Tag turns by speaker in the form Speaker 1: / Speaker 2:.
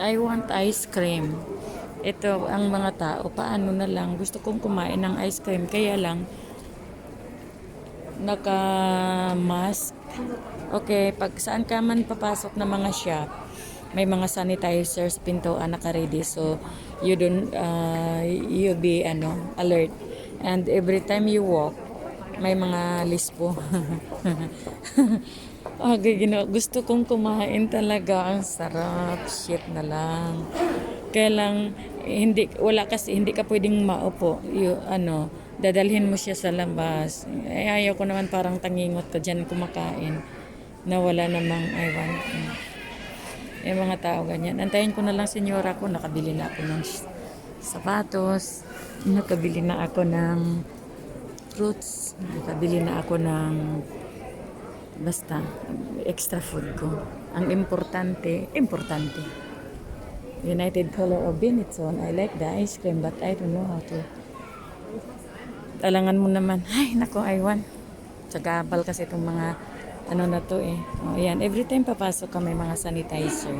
Speaker 1: I want ice cream. Ito ang mga tao, paano na lang, gusto kong kumain ng ice cream, kaya lang, naka-mask. Okay, pag saan ka man papasok na mga shop, may mga sanitizers, pintuan naka-ready. So, you be, alert. And every time you walk, may mga lispo. Okay, gusto kong kumain talaga. Ang sarap. Shit na lang. Kaya lang, wala kasi, hindi ka pwedeng maupo. Dadalhin mo siya sa labas. Ayaw ko naman parang tangingot ka dyan kumakain. Na wala namang, aywan. Yung mga tao ganyan. Antayin ko na lang senyora ko. Nakabili na ako ng sapatos. Nakabili na ako ng fruits. Nakabili na ako ng basta extra food ko. Ang importante. United Color of Benetton. I like the ice cream but I don't know how to. Alangan mo naman. Ay, nako, aywan. Sagabal kasi itong mga na to eh. O, yan. Every time papasok ka may mga sanitizer.